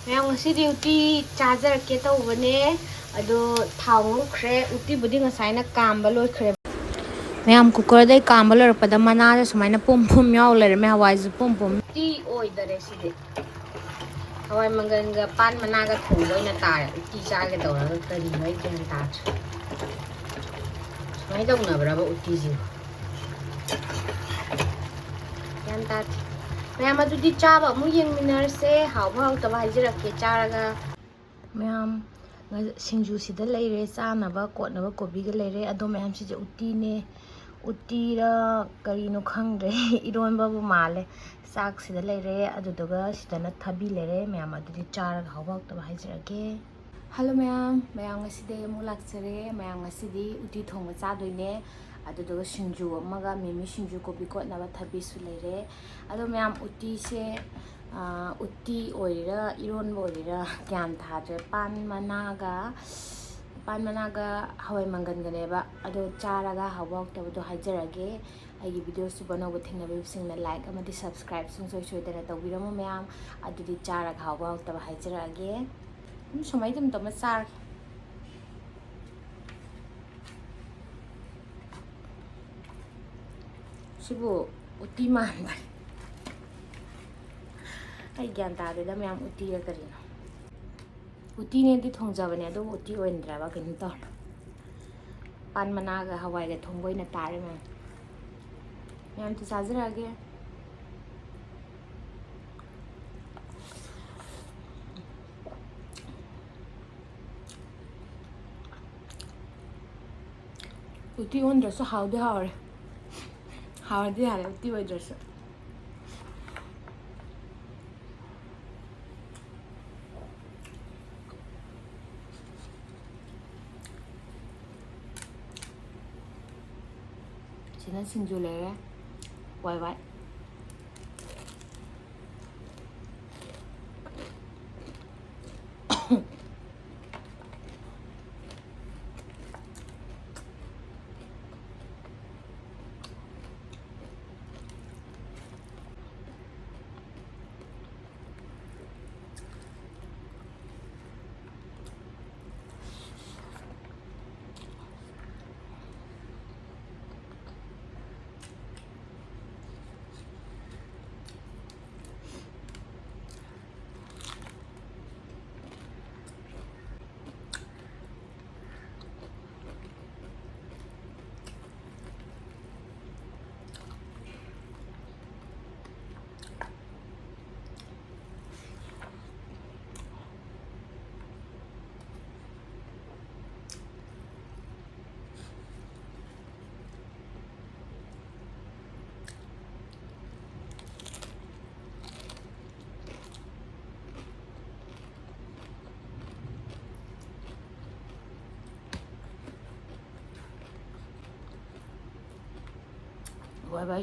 ꯃꯌꯥꯝ ꯉꯁꯤꯗꯤ ꯎꯇꯤ ꯆꯥꯖꯔꯛꯀꯦ ꯇꯧꯕꯅꯦ ꯑꯗꯣ ꯊꯥꯎ ꯉꯧꯈ꯭ꯔꯦ ꯎꯇꯤꯕꯨꯗꯤ ꯉꯁꯥꯏꯅ ꯀꯥꯝꯕ ꯂꯣꯏꯈ꯭ꯔꯦ ꯃꯌꯥꯝ ꯀꯨꯀꯔꯗꯩ ꯀꯥꯝꯕ ꯂꯣꯏꯔꯛꯄꯗ ꯃꯅꯥꯗ ꯁꯨꯃꯥꯏꯅ ꯄꯨꯝ ꯄꯨꯝ ꯌꯥꯎ ꯂꯩꯔꯝꯃꯦ ꯍꯋꯥꯏꯁꯦ ꯄꯨꯝ ꯄꯨꯝ ꯎꯇꯤ ꯑꯣꯏꯗꯔꯦ ꯁꯤꯗꯤ ꯍꯋꯥꯏ ꯃꯪꯒꯟꯒ ꯄꯥꯟ ꯃꯅꯥꯒ ꯊꯣꯡꯕ ꯑꯣꯏꯅ ꯇꯥꯔꯦ ꯎꯇꯤ ꯆꯥꯒꯦ ꯇꯧꯔꯒ ꯀꯔꯤꯅꯣ ꯑꯩ ꯒ꯭ꯌꯥꯟ ꯇꯥꯗ꯭ꯔꯦ ꯁꯨꯃꯥꯏꯅ ꯇꯧꯅꯕ꯭ꯔꯕ ꯎꯇꯤꯁꯤꯕꯨ ꯒ꯭ꯌꯥꯟ ꯇꯥꯗꯦ ꯃꯌꯥꯝ ꯑꯗꯨꯗꯤ ꯆꯥꯕ ꯑꯃꯨꯛ ꯌꯦꯡꯃꯤꯟꯅꯔꯁꯦ ꯍꯥꯎꯕ ꯍꯥꯎꯇꯕ ꯍꯥꯏꯖꯔꯛꯀꯦ ꯆꯥꯔꯒ ꯃꯌꯥꯝ ꯁꯤꯡꯖꯨꯁꯤꯗ ꯂꯩꯔꯦ ꯆꯥꯅꯕ ꯀꯣꯠꯅꯕ ꯀꯣꯕꯤꯒ ꯂꯩꯔꯦ ꯑꯗꯣ ꯃꯌꯥꯝꯁꯤꯁꯦ ꯎꯇꯤꯅꯦ ꯎꯇꯤꯔ ꯀꯔꯤꯅꯣ ꯈꯪꯗ꯭ꯔꯦ ꯏꯔꯣꯟꯕꯕꯨ ꯃꯥꯜꯂꯦ ꯆꯥꯛꯁꯤꯗ ꯂꯩꯔꯦ ꯑꯗꯨꯗꯨꯒ ꯁꯤꯗꯅ ꯊꯕꯤ ꯂꯩꯔꯦ ꯃꯌꯥꯝ ꯑꯗꯨꯗꯤ ꯆꯥꯔꯒ ꯍꯥꯎꯕ ꯍꯥꯎꯇꯕ ꯍꯥꯏꯖꯔꯛꯀꯦ ꯍꯜꯂꯣ ꯃꯌꯥꯝ ꯉꯁꯤꯗꯤ ꯑꯃꯨꯛ ꯂꯥꯛꯆꯔꯦ ꯃꯌꯥꯝ ꯉꯁꯤꯗꯤ ꯎꯇꯤ ꯊꯣꯡꯕ ꯆꯥꯗꯣꯏꯅꯦ ꯑꯗꯨꯗꯨꯒ ꯁꯤꯡꯖꯨ ꯑꯃꯒ ꯃꯤꯃꯤ ꯁꯤꯡꯖꯨ ꯀꯣꯕꯤ ꯀꯣꯠꯅꯕ ꯊꯕꯤꯁꯨ ꯂꯩꯔꯦ ꯑꯗꯣ ꯃꯌꯥꯝ ꯎꯇꯤꯁꯦ ꯎꯇꯤ ꯑꯣꯏꯔꯤꯔꯥ ꯏꯔꯣꯟꯕ ꯑꯣꯏꯔꯤꯔꯥ ꯒ꯭ꯌꯥꯟ ꯇꯥꯗ꯭ꯔꯦ ꯄꯥꯟ ꯃꯅꯥꯒ ꯍꯋꯥꯏ ꯃꯪꯒꯟꯒꯅꯦꯕ ꯑꯗꯣ ꯆꯥꯔꯒ ꯍꯥꯎꯕ ꯍꯥꯎꯇꯕꯗꯣ ꯍꯥꯏꯖꯔꯒꯦ ꯑꯩꯒꯤ ꯚꯤꯗꯤꯑꯣꯁꯤꯕꯨ ꯑꯅꯧꯕ ꯊꯦꯡꯅꯕꯤꯕꯁꯤꯡꯅ ꯂꯥꯏꯛ ꯑꯃꯗꯤ ꯁꯕꯁꯀ꯭ꯔꯥꯏꯕ ꯁꯨꯡꯁꯣꯏ ꯁꯣꯏꯗꯅ ꯇꯧꯕꯤꯔꯝꯃꯣ ꯃꯌꯥꯝ ꯑꯗꯨꯗꯤ ꯆꯥꯔꯒ ꯍꯥꯎꯕ ꯍꯥꯎꯇꯕ ꯍꯥꯏꯖꯔꯛꯑꯒꯦ ꯁꯨꯃꯥꯏꯅ ꯑꯗꯨꯝ ꯇꯧꯅ ꯆꯥꯔꯒꯦ ꯁꯤꯕꯨ ꯎꯇꯤ ꯃꯥꯟꯕ ꯑꯩ ꯒ꯭ꯌꯥꯟ ꯇꯥꯗꯦꯗ ꯃꯌꯥꯝ ꯎꯇꯤꯔ ꯀꯔꯤꯅꯣ ꯎꯇꯤꯅꯦꯗꯤ ꯊꯣꯡꯖꯕꯅꯦ ꯑꯗꯨꯕꯨ ꯎꯇꯤ ꯑꯣꯏꯅꯗ꯭ꯔꯕ ꯀꯩꯅꯣ ꯇꯧꯔꯦ ꯄꯥꯟ ꯃꯅꯥꯒ ꯍꯋꯥꯏꯒ ꯊꯣꯡꯕ ꯑꯣꯏꯅ ꯇꯥꯔꯦ ꯃꯌꯥꯝꯇ ꯆꯥꯖꯔꯛꯑꯒꯦ ꯎꯇꯤ ꯑꯣꯟꯗ꯭ꯔꯁꯨ ꯍꯥꯎꯗꯤ ꯍꯥꯎꯔꯦ ꯍꯥꯎꯔꯗꯤ ꯌꯥꯔꯦ ꯎꯇꯤ ꯑꯣꯏꯗ꯭ꯔꯁꯨ ꯁꯤꯅ ꯁꯤꯡꯖꯨ ꯂꯩꯔꯦ ꯋꯥꯏ ꯋꯥꯏ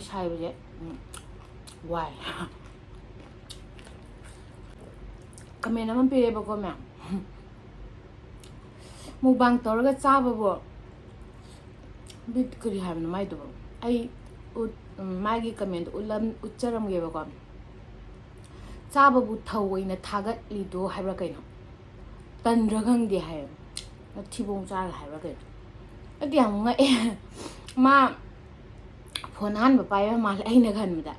ꯁꯥꯏꯕꯁꯦ ꯋꯥꯏ ꯀꯃꯦꯟ ꯑꯃ ꯄꯤꯔꯦꯕꯀꯣ ꯃꯌꯥꯝ ꯃꯨꯛꯕꯥꯡ ꯇꯧꯔꯒ ꯆꯥꯕꯕꯨ ꯕꯤꯠ ꯀꯔꯤ ꯍꯥꯏꯕꯅꯣ ꯃꯥꯏꯗꯨꯕꯣ ꯑꯩ ꯃꯥꯒꯤ ꯀꯃꯦꯟꯗꯣ ꯎꯠꯆꯔꯝꯒꯦꯕꯀꯣ ꯆꯥꯕꯕꯨ ꯊꯑꯣꯏꯅ ꯊꯥꯒꯠꯂꯤꯗꯣ ꯍꯥꯏꯕ꯭ꯔꯥ ꯀꯩꯅꯣ ꯇꯟꯗ꯭ꯔꯥ ꯈꯪꯗꯦ ꯍꯥꯏꯌꯦꯕ ꯊꯤꯕꯣꯡ ꯆꯥꯔꯒ ꯍꯥꯏꯕ꯭ꯔꯥ ꯀꯩꯅꯣ ꯑꯩꯗꯤ ꯌꯥꯝ ꯉꯛꯑꯦ ꯃꯥ ꯐꯣꯟ ꯑꯍꯥꯟꯕ ꯄꯥꯏꯕ ꯃꯥꯜꯂꯦ ꯑꯩꯅ ꯈꯟꯕꯗ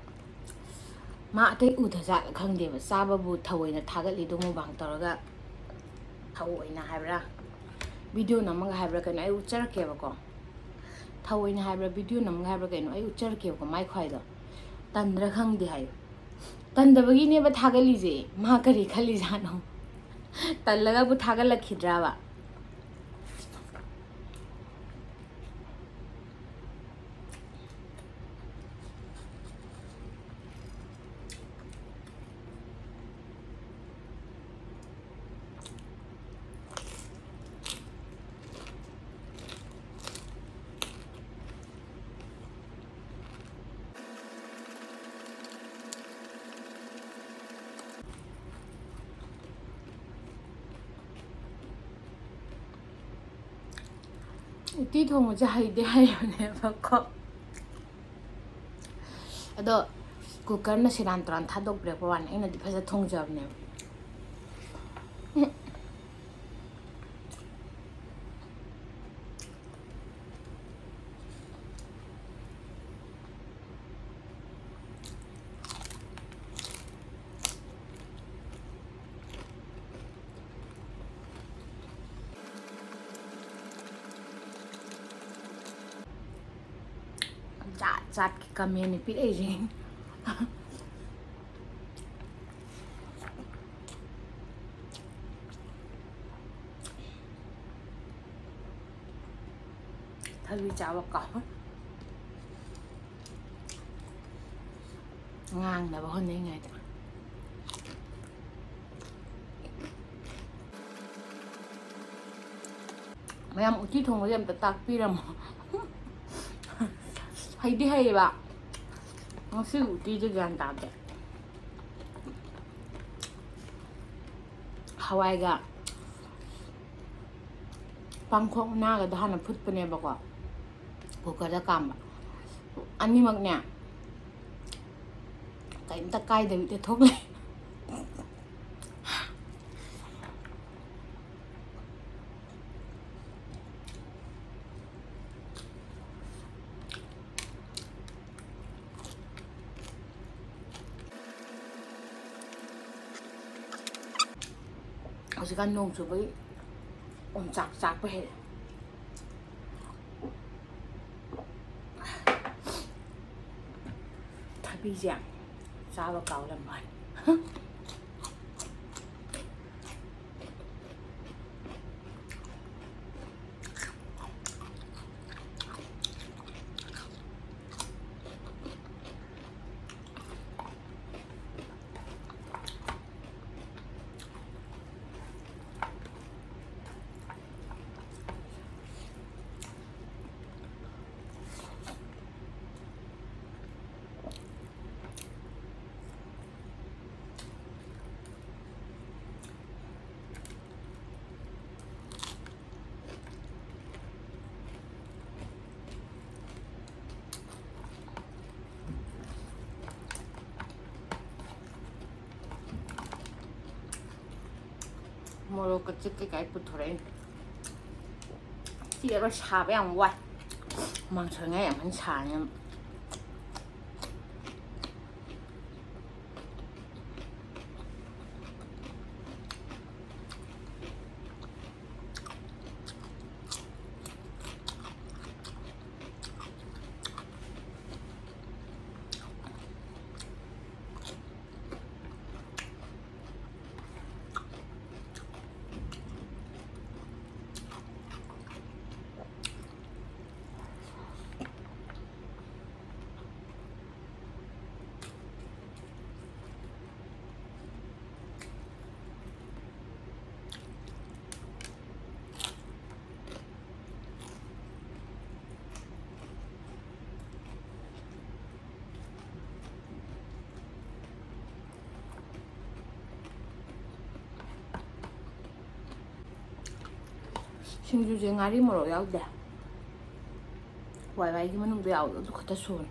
ꯃꯥ ꯑꯇꯩ ꯎꯗꯖꯥꯠꯂ ꯈꯪꯗꯦꯕ ꯆꯥꯕꯕꯨ ꯊꯑꯣꯏꯅ ꯊꯥꯒꯠꯂꯤꯗꯣ ꯃꯨꯛꯕꯥꯡ ꯇꯧꯔꯒ ꯊꯑꯣꯏꯅ ꯍꯥꯏꯕ꯭ꯔꯥ ꯚꯤꯗꯤꯑꯣ ꯅꯝꯃꯒ ꯍꯥꯏꯕ꯭ꯔꯥ ꯀꯩꯅꯣ ꯑꯩ ꯎꯠꯆꯔꯛꯀꯦꯕꯀꯣ ꯊꯑꯣꯏꯅ ꯍꯥꯏꯕ꯭ꯔꯥ ꯚꯤꯗꯤꯑꯣ ꯅꯝꯃꯒ ꯍꯥꯏꯕ꯭ꯔꯥ ꯀꯩꯅꯣ ꯑꯩ ꯎꯠꯆꯔꯛꯀꯦꯕꯀꯣ ꯃꯥꯏ ꯈ꯭ꯋꯥꯏꯗꯣ ꯇꯟꯗ꯭ꯔꯥ ꯈꯪꯗꯦ ꯍꯥꯏꯌꯨ ꯇꯟꯗꯕꯒꯤꯅꯦꯕ ꯊꯥꯒꯠꯂꯤꯁꯦ ꯃꯥ ꯀꯔꯤ ꯈꯜꯂꯤꯖꯥꯠꯅꯣ ꯇꯜꯂꯒꯕꯨ ꯊꯥꯒꯠꯂꯛꯈꯤꯗ꯭ꯔꯕ ꯎꯇꯤ ꯊꯣꯡꯕꯁꯦ ꯍꯩꯗꯤ ꯍꯩꯕꯅꯦꯕꯀꯣ ꯑꯗꯣ ꯀꯨꯀꯔꯅ ꯁꯦꯔꯥꯟ ꯇꯨꯔꯥꯟ ꯊꯥꯗꯣꯛꯄꯤꯔꯛꯄ ꯋꯥꯅꯤ ꯑꯩꯅꯗꯤ ꯐꯖꯅ ꯊꯣꯡꯖꯕꯅꯦꯕ ꯆꯥꯠꯀꯤ ꯀꯃꯦꯟꯅꯤ ꯄꯤꯔꯛꯏꯁꯦ ꯊꯕꯤ ꯆꯥꯕ ꯀꯥꯎ ꯉꯥꯡꯅꯕ ꯍꯣꯠꯅꯔꯤꯉꯩꯗ ꯃꯌꯥꯝ ꯎꯇꯤ ꯊꯣꯡꯕꯁꯦ ꯑꯝꯇ ꯇꯥꯛꯄꯤꯔꯝꯃꯣ ꯍꯩꯗꯤ ꯍꯩꯌꯦꯕ ꯉꯁꯤ ꯎꯇꯤꯁꯦ ꯒ꯭ꯌꯥꯟ ꯇꯥꯗꯦ ꯍꯋꯥꯏꯒ ꯄꯥꯡꯈꯣꯛ ꯃꯅꯥꯒꯗꯣ ꯍꯥꯟꯅ ꯐꯨꯠꯄꯅꯦꯕꯀꯣ ꯀꯨꯀꯔꯗ ꯀꯥꯝꯕ ꯑꯅꯤꯃꯛꯅꯦ ꯀꯩꯝꯇ ꯀꯥꯏꯗꯕꯤꯗ ꯊꯣꯛꯂꯛꯑꯦ ꯍꯧꯖꯤꯛꯀꯥꯟ ꯅꯣꯡ ꯆꯨꯕꯒꯤ ꯑꯣꯝꯆꯥꯛ ꯆꯥꯛꯄ ꯍꯦꯜꯂꯦ ꯊꯕꯤꯁꯦ ꯆꯥꯕ ꯀꯥꯎꯂꯝꯕ ꯃꯣꯔꯣꯛꯀ ꯆꯤꯛ ꯀꯩꯀꯥꯏ ꯄꯨꯊꯣꯔꯛꯏ ꯆꯤꯛꯑꯔꯣꯏ ꯁꯥꯕ ꯌꯥꯝ ꯋꯥꯏ ꯃꯥꯡꯁꯪꯉꯥꯏ ꯌꯥꯝ ꯍꯦꯟꯅ ꯁꯥꯅꯤ ꯁꯤꯡꯖꯨꯁꯦ ꯉꯥꯔꯤ ꯃꯣꯔꯣꯛ ꯌꯥꯎꯗꯦ ꯋꯥꯏꯒꯤ ꯃꯅꯨꯡꯗ ꯌꯥꯎꯕꯗꯣ ꯑꯗꯨ ꯈꯛꯇ ꯁꯨꯔꯦ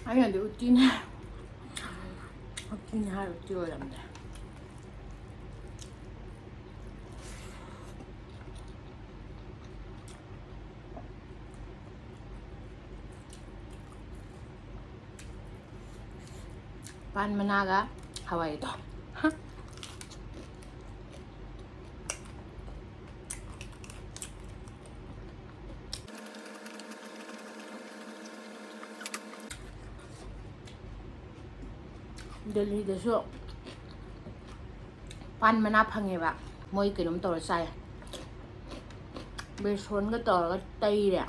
ꯑꯩꯅꯗꯤ ꯎꯇꯤꯅ ꯍꯥꯏꯔ ꯎꯇꯤ ꯑꯣꯏꯔꯝꯗꯦ ꯄꯥꯟ ꯃꯅꯥꯒ ꯍꯋꯥꯏꯗꯣ ꯗꯦꯜꯂꯤꯗꯁꯨ ꯄꯥꯟ ꯃꯅꯥ ꯐꯪꯉꯦꯕ ꯃꯣꯏ ꯀꯩꯅꯣꯝ ꯇꯧꯔ ꯆꯥꯏ ꯕꯦꯁꯣꯟꯒ ꯇꯧꯔꯒ ꯇꯩꯔꯦ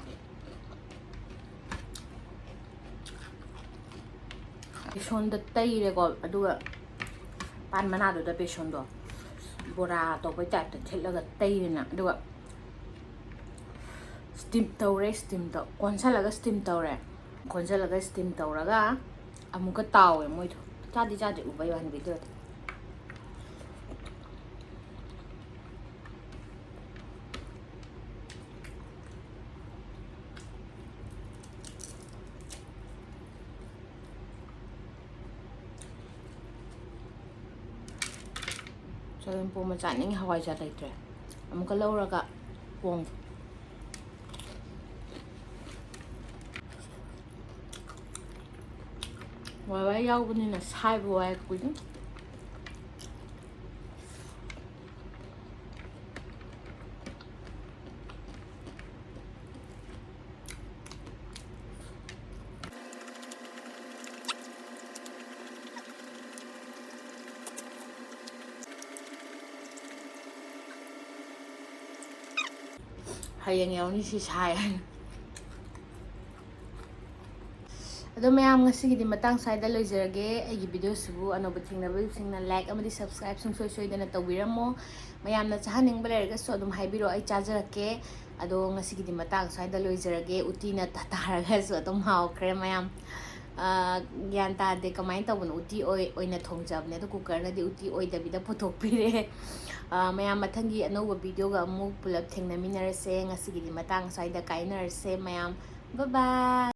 ꯕꯦꯁꯣꯟꯗ ꯇꯩꯔꯦꯀꯣ ꯑꯗꯨꯒ ꯄꯥꯟ ꯃꯅꯥꯗꯨꯗ ꯕꯦꯁꯣꯟꯗꯣ ꯕꯣꯔꯥ ꯇꯧꯕꯩ ꯇꯥꯏꯞꯇ ꯊꯤꯠꯂꯒ ꯇꯩꯔꯦꯅ ꯑꯗꯨꯒ ꯁ꯭ꯇꯤꯝ ꯇꯧꯔꯦ ꯀꯣꯟꯁꯜꯂꯒ ꯁ꯭ꯇꯤꯝ ꯇꯧꯔꯦ ꯀꯣꯟꯁꯜꯂꯒ ꯁ꯭ꯇꯤꯝ ꯇꯧꯔꯒ ꯑꯃꯨꯛꯀ ꯇꯥꯎꯋꯦ ꯃꯣꯏꯗꯣ ꯆꯥꯗꯤ ꯆꯥꯗ꯭ꯔꯤ ꯎꯕꯩ ꯋꯥꯅꯤ ꯚꯤꯗꯤꯑꯣꯗ ꯍꯣꯔꯦꯟ ꯄꯣꯝꯕ ꯆꯥꯅꯤꯡꯉꯤ ꯍꯋꯥꯏꯖꯥꯔ ꯂꯩꯇ꯭ꯔꯦ ꯑꯃꯨꯛꯀ ꯂꯧꯔꯒ ꯄꯣꯡꯒꯦ ꯋꯥꯏ ꯌꯥꯎꯕꯅꯤꯅ ꯁꯥꯏꯕ ꯋꯥꯏ ꯀꯨꯏꯅ ꯍꯌꯦꯡ ꯌꯥꯎꯅꯤ ꯁꯤ ꯁꯥꯏ ꯑꯗꯣ ꯃꯌꯥꯝ ꯉꯁꯤꯒꯤꯗꯤ ꯃꯇꯥꯡ ꯁ꯭ꯋꯥꯏꯗ ꯂꯣꯏꯖꯔꯒꯦ ꯑꯩꯒꯤ ꯚꯤꯗꯤꯑꯣꯁꯤꯕꯨ ꯑꯅꯧꯕ ꯊꯦꯡꯅꯕꯁꯤꯡꯅ ꯂꯥꯏꯛ ꯑꯃꯗꯤ ꯁꯕꯁꯀ꯭ꯔꯥꯏꯕ ꯁꯨꯡꯁꯣꯏ ꯁꯣꯏꯗꯅ ꯇꯧꯕꯤꯔꯝꯃꯣ ꯃꯌꯥꯝꯅ ꯆꯥꯍꯟꯅꯤꯡꯕ ꯂꯩꯔꯒꯁꯨ ꯑꯗꯨꯝ ꯍꯥꯏꯕꯤꯔꯛꯑꯣ ꯑꯩ ꯆꯥꯖꯔꯛꯀꯦ ꯑꯗꯣ ꯉꯁꯤꯒꯤꯗꯤ ꯃꯇꯥꯡ ꯁ꯭ꯋꯥꯏꯗ ꯂꯣꯏꯖꯔꯒꯦ ꯎꯇꯤꯅ ꯇꯥꯔꯒꯁꯨ ꯑꯗꯨꯝ ꯍꯥꯎꯈ꯭ꯔꯦ ꯃꯌꯥꯝ ꯒ꯭ꯌꯥꯟ ꯇꯥꯗꯦ ꯀꯃꯥꯏꯅ ꯇꯧꯕꯅꯣ ꯎꯇꯤ ꯑꯣꯏꯅ ꯊꯣꯡꯖꯕꯅꯦ ꯑꯗꯣ ꯀꯨꯀꯔꯅꯗꯤ ꯎꯇꯤ ꯑꯣꯏꯗꯕꯤꯗ ꯄꯨꯊꯣꯛꯄꯤꯔꯦ ꯃꯌꯥꯝ ꯃꯊꯪꯒꯤ ꯑꯅꯧꯕ ꯚꯤꯗꯤꯑꯣꯒ ꯑꯃꯨꯛ ꯄꯨꯂꯞ ꯊꯦꯡꯅꯃꯤꯟꯅꯔꯁꯦ ꯉꯁꯤꯒꯤꯗꯤ ꯃꯇꯥꯡ ꯁ꯭ꯋꯥꯏꯗ ꯀꯥꯏꯅꯔꯁꯦ ꯃꯌꯥꯝ ꯕꯥꯏ ꯕꯥꯏ